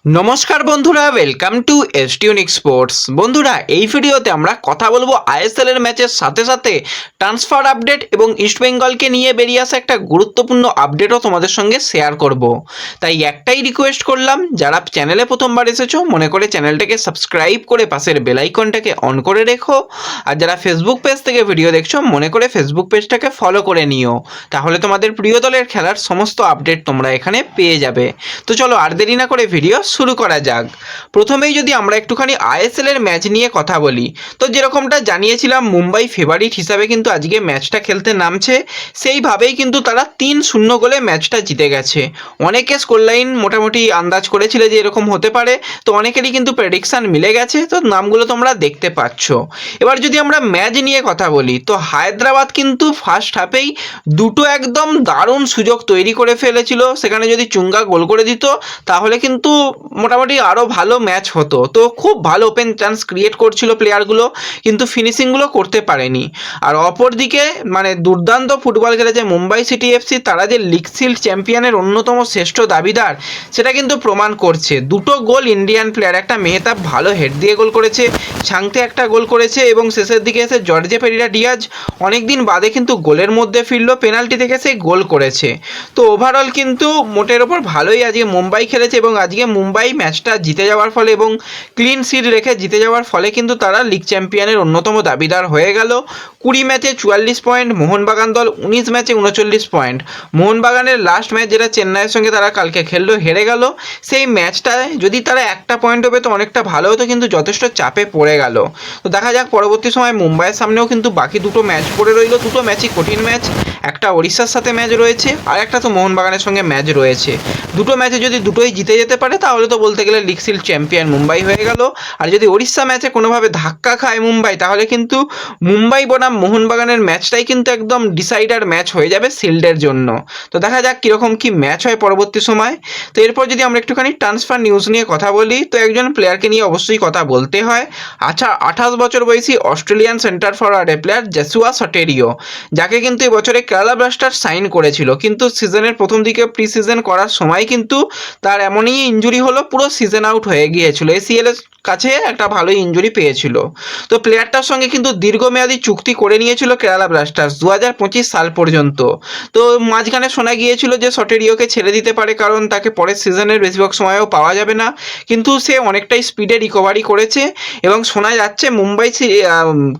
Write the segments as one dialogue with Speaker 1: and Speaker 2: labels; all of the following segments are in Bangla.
Speaker 1: নমস্কার বন্ধুরা, ওয়েলকাম টু এসটিউনিক স্পোর্টস। বন্ধুরা, এই ভিডিওতে আমরা কথা বলবো আইএসএল এর ম্যাচের সাথে সাথে ট্রান্সফার আপডেট এবং ইস্টবেঙ্গলকে নিয়ে বেরিয়ে আসা একটা গুরুত্বপূর্ণ আপডেটও তোমাদের সঙ্গে শেয়ার করব। তাই একটাই রিকোয়েস্ট করলাম, যারা চ্যানেলে প্রথমবার এসেছো মনে করে চ্যানেলটাকে সাবস্ক্রাইব করে পাশের বেল আইকনটাকে অন করে রেখো। আর যারা ফেসবুক পেজ থেকে ভিডিও দেখছো মনে করে ফেসবুক পেজটাকে ফলো করে নিও, তাহলে তোমাদের প্রিয় দলের খেলার সমস্ত আপডেট তোমরা এখানে পেয়ে যাবে। তো চলো আর দেরি না করে ভিডিও শুরু করা যাক। প্রথমেই যদি আমরা একটুখানি আইএসএল এর ম্যাচ নিয়ে কথা বলি, তো যেরকমটা জানিয়েছিলাম মুম্বাই ফেভারিট হিসাবে কিন্তু আজকে ম্যাচটা খেলতে নামছে, সেইভাবেই কিন্তু তারা 3-0 গোলে ম্যাচটা জিতে গেছে। অনেকে স্কোর লাইন মোটামুটি আন্দাজ করেছিল যে এরকম হতে পারে, তো অনেকেরই কিন্তু প্রেডিকশান মিলে গেছে, তো নামগুলো তোমরা দেখতে পাচ্ছ। এবার যদি আমরা ম্যাচ নিয়ে কথা বলি, তো হায়দ্রাবাদ কিন্তু ফার্স্ট হাফেই দুটো একদম দারুণ সুযোগ তৈরি করে ফেলেছিল। সেখানে যদি চুঙ্গা গোল করে দিত তাহলে কিন্তু মোটামুটি আরও ভালো ম্যাচ হতো। তো খুব ভালো ওপেন চান্স ক্রিয়েট করছিল প্লেয়ারগুলো, কিন্তু ফিনিশিংগুলো করতে পারেনি। আর অপরদিকে মানে দুর্দান্ত ফুটবল খেলেছে মুম্বাই সিটি এফসি। তারা যে লিগ শিল্ড চ্যাম্পিয়নের অন্যতম শ্রেষ্ঠ দাবিদার সেটা কিন্তু প্রমাণ করছে। দুটো গোল ইন্ডিয়ান প্লেয়ার, একটা মেহতাব ভালো হেড দিয়ে গোল করেছে, ছাংতে একটা গোল করেছে, এবং শেষের দিকে এসে জর্জে পেরিরা ডিয়াজ অনেকদিন বাদে কিন্তু গোলের মধ্যে ফিরলো, পেনাল্টি থেকে সে গোল করেছে। তো ওভারঅল কিন্তু মোটের ওপর ভালোই আজকে মুম্বাই খেলেছে, এবং আজকে মুম্বাই ম্যাচটা জিতে যাওয়ার ফলে এবং ক্লিন শিট রেখে জিতে যাওয়ার ফলে কিন্তু তারা লিগ চ্যাম্পিয়নের অন্যতম দাবিদার হয়ে গেল। 20 ম্যাচে 44 পয়েন্ট, মোহনবাগান দল 19 ম্যাচে 39 পয়েন্ট। মোহনবাগানের লাস্ট ম্যাচ যেটা চেন্নাইয়ের সঙ্গে তারা কালকে খেললো, হেরে গেল। সেই ম্যাচটায় যদি তারা একটা পয়েন্ট হবে তো অনেকটা ভালো হতো, কিন্তু যথেষ্ট চাপে পড়ে গেল। তো দেখা যাক পরবর্তী সময় মুম্বাইয়ের সামনেও কিন্তু বাকি দুটো ম্যাচ পড়ে রইল, দুটো ম্যাচই কঠিন ম্যাচ। একটা ওড়িশার সাথে ম্যাচ রয়েছে, আর একটা তো মোহনবাগানের সঙ্গে ম্যাচ রয়েছে। দুটো ম্যাচে যদি দুটোই জিতে যেতে পারে তাহলে তো বলতে গেলে লিগ শিল্ড চ্যাম্পিয়ন মুম্বাই হয়ে গেল। আর যদি ওড়িশা ম্যাচে কোনোভাবে ধাক্কা খায় মুম্বাই, তাহলে কিন্তু মুম্বাই বনাম মোহনবাগানের ম্যাচটাই কিন্তু একদম ডিসাইডার ম্যাচ হয়ে যাবে শিল্ডের জন্য। তো দেখা যাক কীরকম কী ম্যাচ হয় পরবর্তী সময়। তো এরপর যদি আমরা একটুখানি ট্রান্সফার নিউজ নিয়ে কথা বলি, তো একজন প্লেয়ারকে নিয়ে অবশ্যই কথা বলতে হয়। আচ্ছা, 28 বছর বয়সী অস্ট্রেলিয়ান সেন্টার ফরওয়ার্ডের প্লেয়ার জেসুয়া সটেরিও, যাকে কিন্তু এবছরে কেরালা ব্লাস্টার্স সাইন করেছিল, কিন্তু সিজনের প্রথম দিকে প্রি সিজন করার সময় কিন্তু তার এমনই ইনজুরি হলো, পুরো সিজন আউট হয়ে গিয়েছিল। এসিএল এর কাছে একটা ভালো ইনজুরি পেয়েছিল। তো প্লেয়ারটার সঙ্গে কিন্তু দীর্ঘমেয়াদী চুক্তি করে নিয়েছিল কেরালা ব্লাস্টার্স 2025 সাল পর্যন্ত। তো মাঝখানে শোনা গিয়েছিল যে সটেরিওকে ছেড়ে দিতে পারে, কারণ তাকে পরের সিজনের বেশিরভাগ সময়ও পাওয়া যাবে না, কিন্তু সে অনেকটাই স্পিডে রিকভারি করেছে, এবং শোনা যাচ্ছে মুম্বাই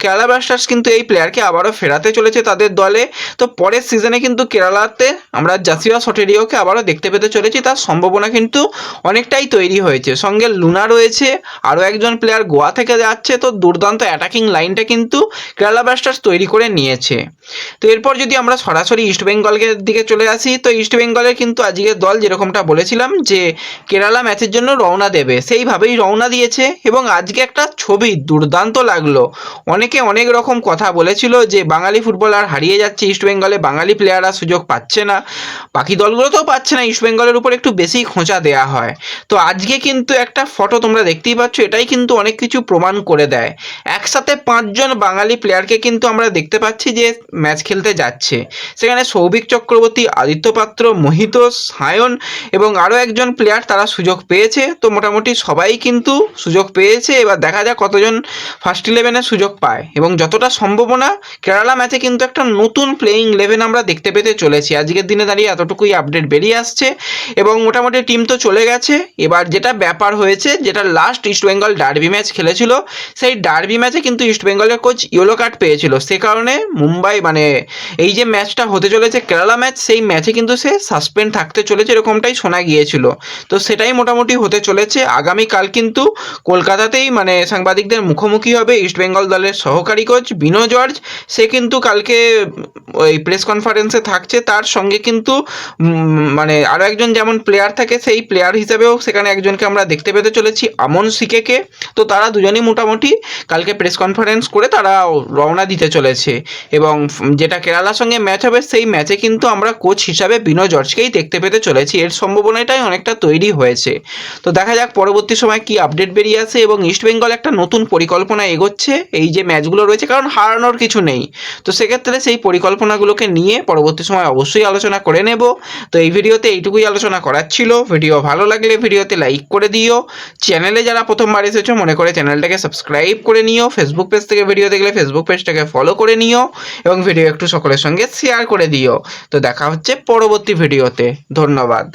Speaker 1: কেরালা ব্লাস্টার্স কিন্তু এই প্লেয়ারকে আবারও ফেরাতে চলেছে তাদের দলে। তো পরের সিজনে কিন্তু কেরালাতে আমরা জাসিয়া সটেরিওকে আবারও দেখতে পেতে চলেছি, তার সম্ভাবনা কিন্তু অনেকটাই তৈরি হয়েছে। সঙ্গে লুনা রয়েছে, আরও একজন প্লেয়ার গোয়া থেকে যাচ্ছে। তো দুর্দান্ত অ্যাটাকিং লাইনটা কিন্তু কেরালা ব্লাস্টার্স তৈরি করে নিয়েছে। তো এরপর যদি আমরা সরাসরি ইস্টবেঙ্গলের দিকে চলে আসি, তো ইস্টবেঙ্গলের কিন্তু আজকের দল যেরকমটা বলেছিলাম যে কেরালা ম্যাচের জন্য রওনা দেবে, সেইভাবেই রওনা দিয়েছে। এবং আজকে একটা ছবি দুর্দান্ত লাগলো। অনেকে অনেক রকম কথা বলেছিল যে বাঙালি ফুটবলার হারিয়ে যাচ্ছে, ইস্টবেঙ্গলে বাঙালি প্লেয়াররা সুযোগ পাচ্ছে না, বাকি দলগুলোতেও পাচ্ছে না, ইস্টবেঙ্গলের উপর একটু বেশি খোঁচা দেওয়া হয়। তো আজকে কিন্তু একটা ফটো তোমরা দেখতেই পাচ্ছ, এটাই কিন্তু অনেক কিছু প্রমাণ করে দেয়। একসাথে 5 জন বাঙালি প্লেয়ারকে কিন্তু আমরা দেখতে পাচ্ছি যে ম্যাচ খেলতে যাচ্ছে। সেখানে সৌভিক চক্রবর্তী, আদিত্য পাত্র, মোহিত, সায়ন এবং আরও একজন প্লেয়ার তারা সুযোগ পেয়েছে। তো মোটামুটি সবাই কিন্তু সুযোগ পেয়েছে। এবার দেখা যাক কতজন ফার্স্ট 11-এর সুযোগ পায়, এবং যতটা সম্ভাবনা কেরালা ম্যাচে কিন্তু একটা নতুন প্লেয়িং 11 আমরা দেখতে পেতে চলেছি। আজকের দিনে দাঁড়িয়ে এতটুকুই আপডেট বেরিয়ে আসছে, এবং মোটামুটি টিম তো চলে গেছে। এবার যেটা ব্যাপার হয়েছে, যেটা লাস্ট ইস্টবেঙ্গল ডার্বি ম্যাচ খেলেছিল, সেই ডার্বি ম্যাচে কিন্তু ইস্টবেঙ্গলের কোচ ইয়েলো কার্ড পেয়েছিল। সে কারণে মুম্বাই মানে এই যে ম্যাচটা হতে চলেছে কেরালা ম্যাচ, সেই ম্যাচে কিন্তু সে সাসপেন্ড থাকতে চলেছে, এরকমটাই শোনা গিয়েছিল। তো সেটাই মোটামুটি হতে চলেছে। আগামীকাল কিন্তু কলকাতাতেই মানে সাংবাদিকদের মুখোমুখি হবে ইস্টবেঙ্গল দলের সহকারী কোচ বিনো জর্জ। সে কিন্তু কালকে ওই প্রেস কনফারেন্সে থাকছে, তার সঙ্গে কিন্তু মানে আরও একজন যেমন প্লেয়ার থাকে, সেই প্লেয়ার হিসেবেও সেখানে একজনকে আমরা দেখতে পেতে চলেছি, আমন সিকেকে। তো তারা দুজনেই মোটামুটি কালকে প্রেস কনফারেন্স করে তারা রওনা দিতে চলেছে, এবং যেটা কেরালার সঙ্গে ম্যাচ হবে সেই ম্যাচে কিন্তু আমরা কোচ হিসাবে বিনো জর্জকেই দেখতে পেতে চলেছি। এর সম্ভাবনাটাই অনেকটা তৈরি হয়েছে। তো দেখা যাক পরবর্তী সময় কি আপডেট বেরিয়ে আসে। এবং ইস্টবেঙ্গল একটা নতুন পরিকল্পনা এগোচ্ছে এই যে ম্যাচগুলো রয়েছে, কারণ হারানোর কিছু নেই। তো সেক্ষেত্রে সেই পরিকল্পনাগুলোকে নিয়ে পরবর্তী সময় অবশ্যই আলোচনা করে নেব। তো এই ভিডিওতে এইটুকুই আলোচনা করার ছিল। ভিডিও ভালো লাগলে ভিডিওতে লাইক করে দিও। চ্যানেলে যারা প্রথমবার এসেছো মনে করে চ্যানেলটাকে সাবস্ক্রাইব করে নিও। ফেসবুক পেজ থেকে ভিডিও দেখলে ফেসবুক পেজটাকে ফলো করে নিও এবং ভিডিও একটু সকলের সঙ্গে শেয়ার করে দিও। তো দেখা হচ্ছে পরবর্তী ভিডিওতে। ধন্যবাদ।